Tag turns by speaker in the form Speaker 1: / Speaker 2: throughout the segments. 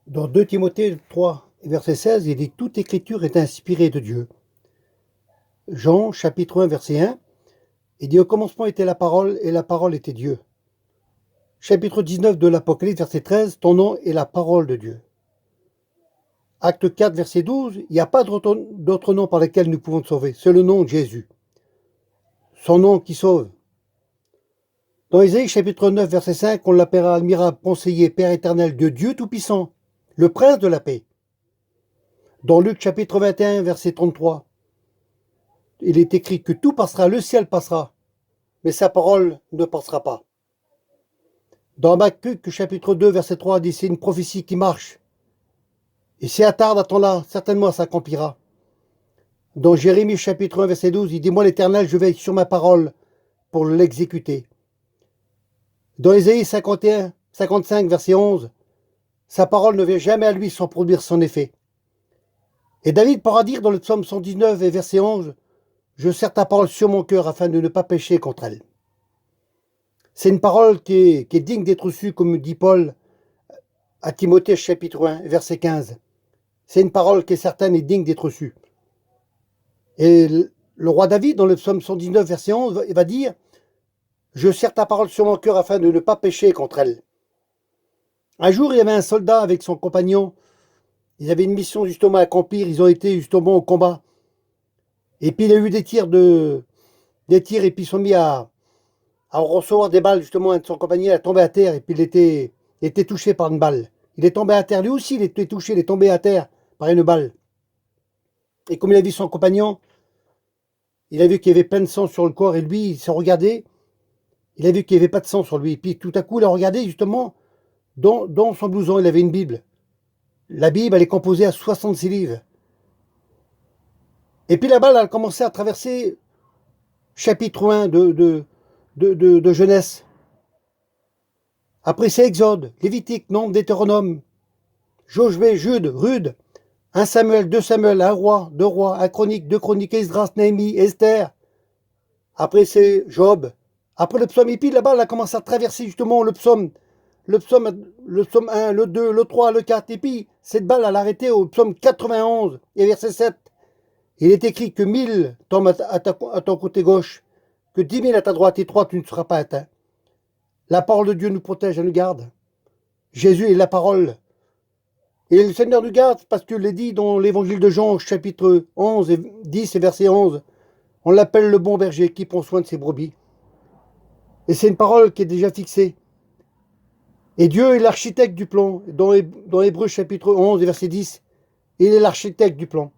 Speaker 1: Dans 2 Timothée 3, verset 16, il dit « Toute écriture est inspirée de Dieu ». Jean, chapitre 1, verset 1, il dit « Au commencement était la parole, et la parole était Dieu ». Chapitre 19 de l'Apocalypse, verset 13, « Ton nom est la parole de Dieu ». Acte 4, verset 12, il n'y a pas d'autre nom par lequel nous pouvons te sauver, c'est le nom de Jésus. Son nom qui sauve. Dans Ésaïe, chapitre 9, verset 5, on l'appellera admirable, conseiller, Père éternel de Dieu Tout-Puissant, le Prince de la paix. Dans Luc, chapitre 21, verset 33, il est écrit que tout passera, le ciel passera, mais sa parole ne passera pas. Dans Habakkuk, chapitre 2, verset 3, il dit c'est une prophétie qui marche. Et si elle tarde, attends-la, certainement ça s'accomplira. Dans Jérémie, chapitre 1, verset 12, il dit moi l'Éternel, je veille sur ma parole pour l'exécuter. Dans Ésaïe 51, 55, verset 11, sa parole ne vient jamais à lui sans produire son effet. Et David pourra dire dans le psaume 119 et verset 11, je serre ta parole sur mon cœur afin de ne pas pécher contre elle. C'est une parole qui est digne d'être reçue, comme dit Paul à Timothée chapitre 1, verset 15. C'est une parole qui est certaine et digne d'être reçue. Et le roi David, dans le psaume 119, verset 11, il va dire « Je serre ta parole sur mon cœur afin de ne pas pécher contre elle. » Un jour, il y avait un soldat avec son compagnon. Ils avaient une mission justement à accomplir. Ils ont été justement au combat. Et puis, il y a eu des tirs et puis ils sont mis à recevoir des balles, justement. Un de son compagnon a tombé à terre et puis il était touché par une balle. Il est tombé à terre. Lui aussi, il était touché. Il est tombé à terre par une balle. Et comme il a vu son compagnon, il a vu qu'il y avait plein de sang sur le corps. Et lui, il s'est regardé. Il a vu qu'il n'y avait pas de sang sur lui. Et puis, tout à coup, il a regardé, justement, dans son blouson, il avait une Bible. La Bible, elle est composée à 66 livres. Et puis la balle, elle a commencé à traverser chapitre 1 de Genèse. Après, c'est Exode, Lévitique, Nombre, Deutéronome, Josué, Jude, Rude, 1 Samuel, 2 Samuel, 1 roi, 2 rois, 1 chronique, 2 chroniques, Esdras, Néhémie, Esther. Après, c'est Job. Après le psaume, et puis la balle a commencé à traverser justement le psaume 1, le 2, le 3, le 4. Et puis, cette balle, elle a arrêté au psaume 91 et verset 7. Il est écrit que 1000 tombent à ton côté gauche, que 10 000 à ta droite et toi, tu ne seras pas atteint. La parole de Dieu nous protège et nous garde. Jésus est la parole. Et le Seigneur nous garde parce que l'est dit dans l'évangile de Jean, chapitre 11, et 10 et verset 11. On l'appelle le bon berger qui prend soin de ses brebis. Et c'est une parole qui est déjà fixée. Et Dieu est l'architecte du plan. Dans Hébreux chapitre 11 et verset 10, il est l'architecte du plan.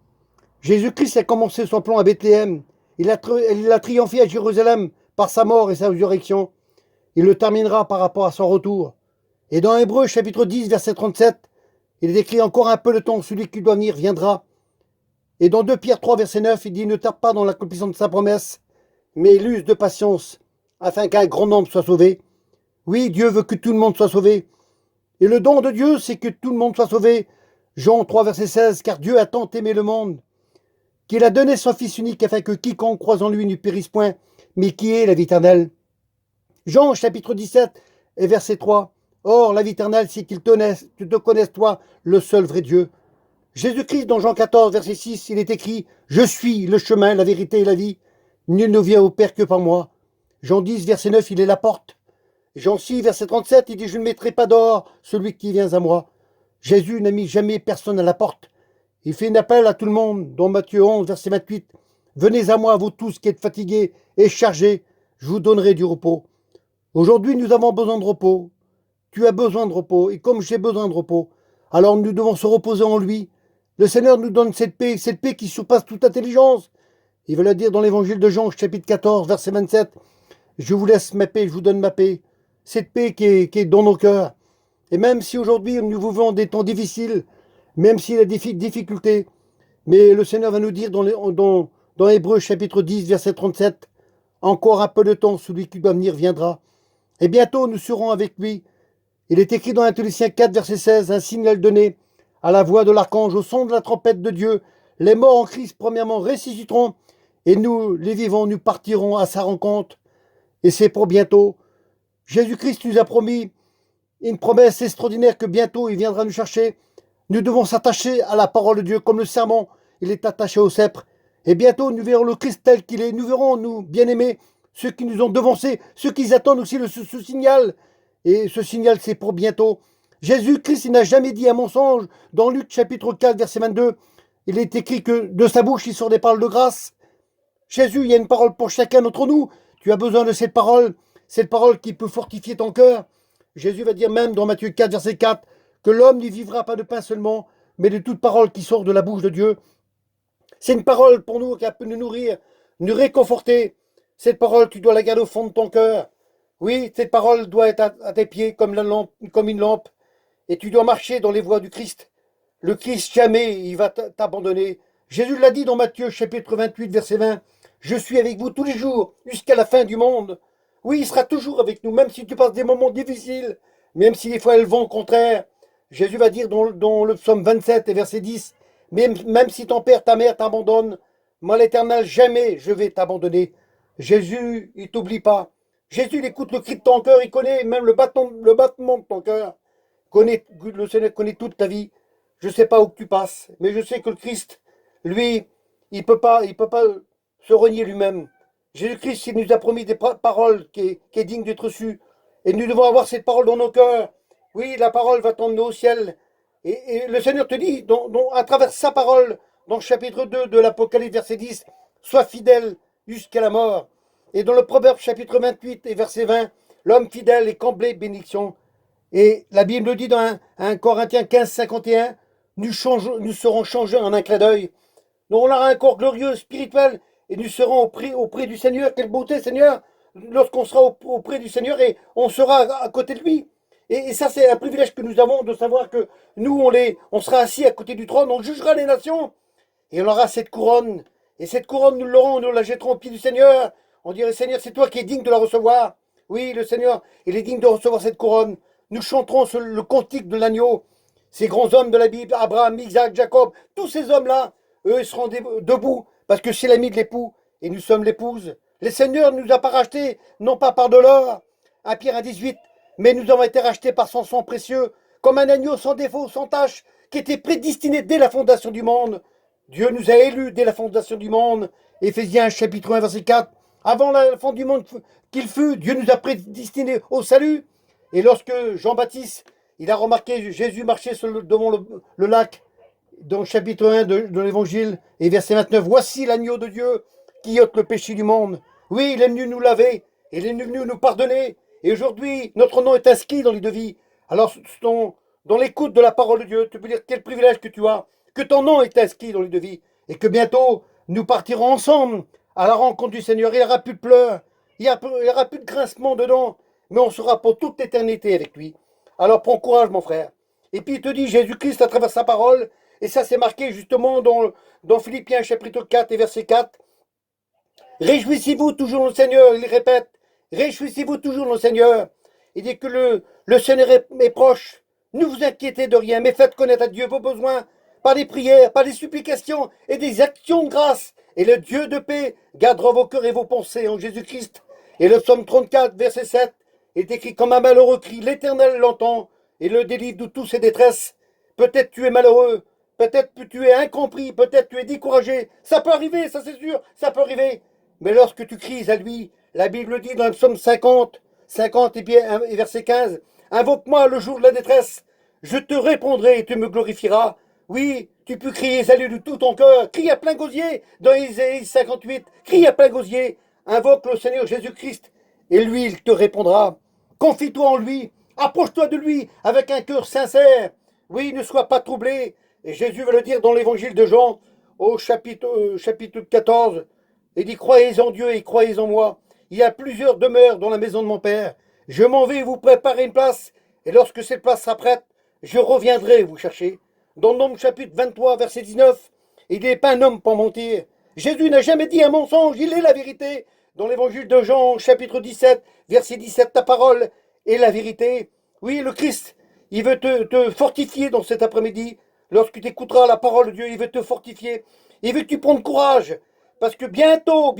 Speaker 1: Jésus-Christ a commencé son plan à Bethléem. Il a triomphé à Jérusalem par sa mort et sa résurrection. Il le terminera par rapport à son retour. Et dans Hébreux chapitre 10, verset 37, il est écrit encore un peu de temps, celui qui doit venir viendra. Et dans 2 Pierre 3, verset 9, il dit ne tarde pas dans l'accomplissement de sa promesse, mais il use de patience afin qu'un grand nombre soit sauvé. Oui, Dieu veut que tout le monde soit sauvé. Et le don de Dieu, c'est que tout le monde soit sauvé. Jean 3, verset 16, car Dieu a tant aimé le monde qu'il a donné son Fils unique afin que quiconque croise en lui ne périsse point, mais qui est la vie éternelle. Jean chapitre 17 et verset 3. Or, la vie éternelle, c'est qu'ils te connaissent, toi, le seul vrai Dieu. Jésus-Christ, dans Jean 14, verset 6, il est écrit « Je suis le chemin, la vérité et la vie. Nul ne vient au Père que par moi. » Jean 10, verset 9, il est la porte. Jean 6, verset 37, il dit « Je ne mettrai pas dehors celui qui vient à moi. » Jésus n'a mis jamais personne à la porte. Il fait un appel à tout le monde, dans Matthieu 11, verset 28. « Venez à moi, vous tous qui êtes fatigués et chargés, je vous donnerai du repos. » Aujourd'hui, nous avons besoin de repos. Tu as besoin de repos, et comme j'ai besoin de repos, alors nous devons se reposer en lui. Le Seigneur nous donne cette paix qui surpasse toute intelligence. Il veut le dire dans l'évangile de Jean, chapitre 14, verset 27. Je vous laisse ma paix, je vous donne ma paix. Cette paix qui est dans nos cœurs. Et même si aujourd'hui nous vivons des temps difficiles, même s'il y a des difficultés, mais le Seigneur va nous dire dans Hébreux chapitre 10, verset 37, encore un peu de temps, celui qui doit venir viendra. Et bientôt nous serons avec lui. Il est écrit dans 1 Thessaloniciens 4, verset 16, un signal donné à la voix de l'archange, au son de la trompette de Dieu. Les morts en Christ, premièrement, ressusciteront, et nous, les vivants, nous partirons à sa rencontre. Et c'est pour bientôt. Jésus-Christ nous a promis une promesse extraordinaire que bientôt il viendra nous chercher. Nous devons s'attacher à la parole de Dieu comme le serment, il est attaché au sceptre. Et bientôt, nous verrons le Christ tel qu'il est. Nous verrons, nous, bien-aimés, ceux qui nous ont devancés, ceux qui attendent aussi ce signal. Et ce signal, c'est pour bientôt. Jésus-Christ, il n'a jamais dit un mensonge. Dans Luc chapitre 4, verset 22, il est écrit que de sa bouche, il sort des paroles de grâce. Jésus, il y a une parole pour chacun d'entre nous. Tu as besoin de cette parole qui peut fortifier ton cœur. Jésus va dire même dans Matthieu 4, verset 4, que l'homme n'y vivra pas de pain seulement, mais de toute parole qui sort de la bouche de Dieu. C'est une parole pour nous qui peut nous nourrir, nous réconforter. Cette parole, tu dois la garder au fond de ton cœur. Oui, cette parole doit être à tes pieds comme une lampe. Et tu dois marcher dans les voies du Christ. Le Christ, jamais il va t'abandonner. Jésus l'a dit dans Matthieu chapitre 28, verset 20. Je suis avec vous tous les jours, jusqu'à la fin du monde. Oui, il sera toujours avec nous, même si tu passes des moments difficiles, même si des fois elles vont au contraire. Jésus va dire dans le psaume 27 et verset 10, même si ton père, ta mère t'abandonnent, moi l'Éternel, jamais je vais t'abandonner. Jésus, il t'oublie pas. Jésus, il écoute le cri de ton cœur, il connaît même le battement de ton cœur. Le Seigneur connaît toute ta vie. Je ne sais pas où tu passes, mais je sais que le Christ, lui, il peut pas se renier lui-même. Jésus-Christ, il nous a promis des paroles qui est digne d'être reçues. Et nous devons avoir cette parole dans nos cœurs. Oui, la parole va t'emmener au ciel. Et le Seigneur te dit, à travers sa parole, dans le chapitre 2 de l'Apocalypse, verset 10, sois fidèle jusqu'à la mort. Et dans le Proverbe chapitre 28 et verset 20, l'homme fidèle est comblé de bénédiction. Et la Bible dit dans 1 Corinthiens 15, 51, nous serons changés en un clin d'œil. Nous, on aura un corps glorieux, spirituel, et nous serons auprès du Seigneur. Quelle beauté, Seigneur, lorsqu'on sera auprès du Seigneur et on sera à côté de lui. Et ça, c'est un privilège que nous avons de savoir que nous, on sera assis à côté du trône, on jugera les nations, et on aura cette couronne. Et cette couronne, nous la jetterons au pied du Seigneur. On dirait, Seigneur, c'est toi qui es digne de la recevoir. Oui, le Seigneur, il est digne de recevoir cette couronne. Nous chanterons le cantique de l'agneau. Ces grands hommes de la Bible, Abraham, Isaac, Jacob, tous ces hommes-là, eux, ils seront debout, parce que c'est l'ami de l'époux, et nous sommes l'épouse. Le Seigneur ne nous a pas rachetés, non pas par de l'or, à Pierre 1,18, mais nous avons été rachetés par son sang précieux, comme un agneau sans défaut, sans tache, qui était prédestiné dès la fondation du monde. Dieu nous a élus dès la fondation du monde. Éphésiens chapitre 1, verset 4. Avant la fin du monde qu'il fut, Dieu nous a prédestinés au salut. Et lorsque Jean-Baptiste, il a remarqué Jésus marcher devant le lac, dans le chapitre 1 de l'évangile, et verset 29, voici l'agneau de Dieu qui ôte le péché du monde. Oui, il est venu nous laver, il est venu nous pardonner, et aujourd'hui, notre nom est inscrit dans les devis. Alors, dans l'écoute de la parole de Dieu, tu peux dire quel privilège que tu as, que ton nom est inscrit dans les devis, et que bientôt, nous partirons ensemble à la rencontre du Seigneur. Il n'y aura plus de pleurs, il n'y aura plus de grincement dedans, mais on sera pour toute l'éternité avec lui. Alors, prends courage, mon frère. Et puis, il te dit, Jésus-Christ, à travers sa parole, et ça, c'est marqué justement dans Philippiens chapitre 4 et verset 4. Réjouissez-vous toujours dans le Seigneur, il répète. Réjouissez-vous toujours dans le Seigneur. Il dit que le Seigneur est proche. Ne vous inquiétez de rien, mais faites connaître à Dieu vos besoins par des prières, par des supplications et des actions de grâce. Et le Dieu de paix gardera vos cœurs et vos pensées en Jésus-Christ. Et le psaume 34, verset 7, est écrit comme un malheureux crie, l'Éternel l'entend et le délivre de toutes ses détresses. Peut-être tu es malheureux, peut-être tu es incompris, peut-être tu es découragé. Ça peut arriver, ça c'est sûr, ça peut arriver. Mais lorsque tu cries à lui, la Bible dit dans le psaume 50 et bien verset 15, invoque-moi le jour de la détresse, je te répondrai et tu me glorifieras. Oui, tu peux crier salut de tout ton cœur, crie à plein gosier dans Isaïe 58, crie à plein gosier, invoque le Seigneur Jésus-Christ et lui il te répondra. Confie-toi en lui, approche-toi de lui avec un cœur sincère. Oui, ne sois pas troublé. Et Jésus va le dire dans l'évangile de Jean au chapitre 14. Il dit, croyez en Dieu et croyez en moi. Il y a plusieurs demeures dans la maison de mon Père. Je m'en vais vous préparer une place. Et lorsque cette place sera prête, je reviendrai vous chercher. Dans Nombre chapitre 23, verset 19, il n'est pas un homme pour mentir. Jésus n'a jamais dit un mensonge, il est la vérité. Dans l'évangile de Jean, chapitre 17, verset 17, ta parole est la vérité. Oui, le Christ, il veut te fortifier dans cet après-midi. Lorsque tu écouteras la parole de Dieu, il veut te fortifier. Il veut que tu prennes courage. Parce que bientôt,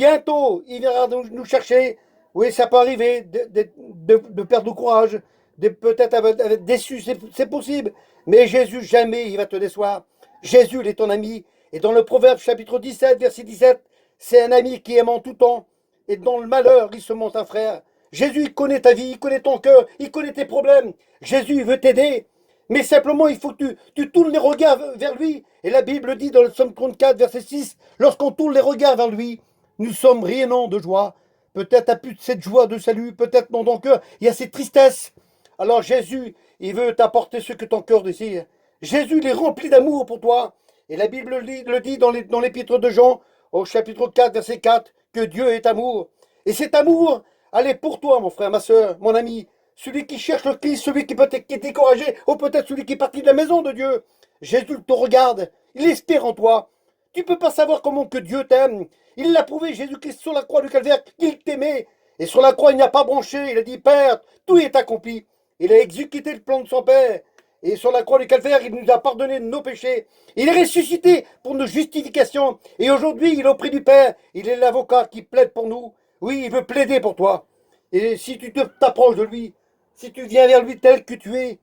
Speaker 1: il viendra nous chercher. Oui, ça peut arriver de perdre le courage. peut-être être déçu, c'est possible. Mais Jésus, jamais il va te décevoir. Jésus, il est ton ami. Et dans le Proverbe chapitre 17, verset 17, c'est un ami qui aime en tout temps. Et dans le malheur, il se montre un frère. Jésus, il connaît ta vie, il connaît ton cœur, il connaît tes problèmes. Jésus, il veut t'aider. Mais simplement, il faut que tu tournes les regards vers lui. Et la Bible dit dans le Psaume 34, verset 6, lorsqu'on tourne les regards vers lui, nous sommes rayonnants de joie. Peut-être t'as plus de cette joie de salut, peut-être dans ton cœur, il y a cette tristesse. Alors Jésus, il veut t'apporter ce que ton cœur désire. Jésus, il est rempli d'amour pour toi. Et la Bible le dit dans l'épître de Jean, au chapitre 4, verset 4, que Dieu est amour. Et cet amour, allez pour toi, mon frère, ma soeur, mon ami, celui qui cherche le Christ, celui qui peut être découragé, ou peut-être celui qui est parti de la maison de Dieu. Jésus te regarde, il espère en toi. Tu ne peux pas savoir comment que Dieu t'aime. Il l'a prouvé, Jésus-Christ, sur la croix du calvaire, qu'il t'aimait. Et sur la croix, il n'a pas bronché, il a dit, Père, tout est accompli. Il a exécuté le plan de son Père. Et sur la croix du calvaire, il nous a pardonné de nos péchés. Il est ressuscité pour nos justifications. Et aujourd'hui, il est auprès du Père. Il est l'avocat qui plaide pour nous. Oui, il veut plaider pour toi. Et si tu t'approches de lui, si tu viens vers lui tel que tu es,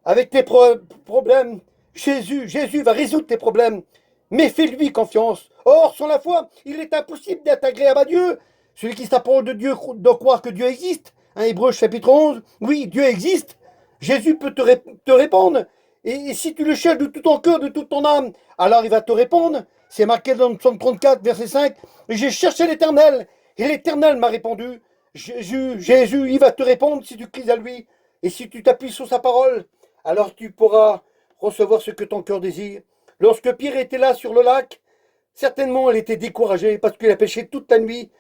Speaker 1: avec tes problèmes, Jésus va résoudre tes problèmes. Mais fais-lui confiance. Or, sans la foi, il est impossible d'être agréable à Dieu. Celui qui s'approche de Dieu doit croire que Dieu existe. Hébreux chapitre 11, oui, Dieu existe. Jésus peut te répondre. Et si tu le cherches de tout ton cœur, de toute ton âme, alors il va te répondre. C'est marqué dans le psaume 34, verset 5. J'ai cherché l'Éternel, et l'Éternel m'a répondu. Jésus, il va te répondre si tu cries à lui. Et si tu t'appuies sur sa parole, alors tu pourras recevoir ce que ton cœur désire. Lorsque Pierre était là sur le lac, certainement il était découragé parce qu'il a pêché toute la nuit.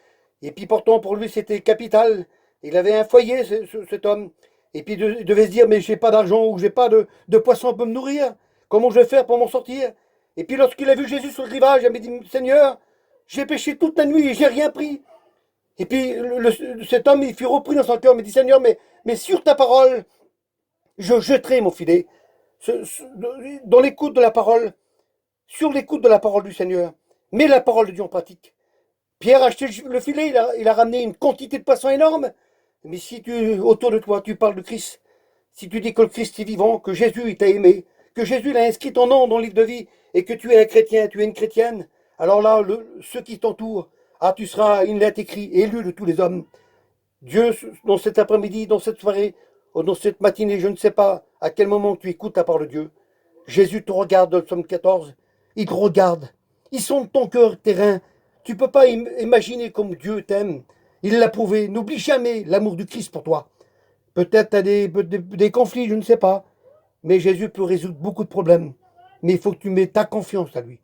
Speaker 1: Et puis pourtant pour lui c'était capital. Il avait un foyer, cet homme. Et puis il devait se dire, mais j'ai pas d'argent ou j'ai pas de poisson pour me nourrir. Comment je vais faire pour m'en sortir? Et puis lorsqu'il a vu Jésus sur le rivage, il m'a dit, Seigneur, j'ai pêché toute la nuit et j'ai rien pris. Et puis cet homme, il fut repris dans son cœur, il me dit, Seigneur, mais sur ta parole, je jetterai mon filet. Dans l'écoute de la parole, sur l'écoute de la parole du Seigneur. Mets la parole de Dieu en pratique. Pierre a acheté le filet, il a ramené une quantité de poissons énorme. Mais si autour de toi, tu parles de Christ, si tu dis que le Christ est vivant, que Jésus t'a aimé, que Jésus l'a inscrit ton nom dans le livre de vie, et que tu es un chrétien, tu es une chrétienne, alors là, ceux qui t'entourent, tu seras une lettre écrite, élu de tous les hommes. Dieu, dans cet après-midi, dans cette soirée, ou dans cette matinée, je ne sais pas à quel moment tu écoutes la parole de Dieu. Jésus te regarde dans le psaume 14, il te regarde, il sonde ton cœur, tes reins. Tu ne peux pas imaginer comme Dieu t'aime. Il l'a prouvé. N'oublie jamais l'amour du Christ pour toi. Peut-être tu as des conflits, je ne sais pas. Mais Jésus peut résoudre beaucoup de problèmes. Mais il faut que tu mettes ta confiance à lui.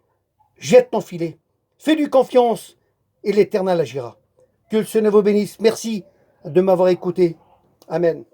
Speaker 1: Jette ton filet. Fais-lui confiance et l'Éternel agira. Que le Seigneur vous bénisse. Merci de m'avoir écouté. Amen.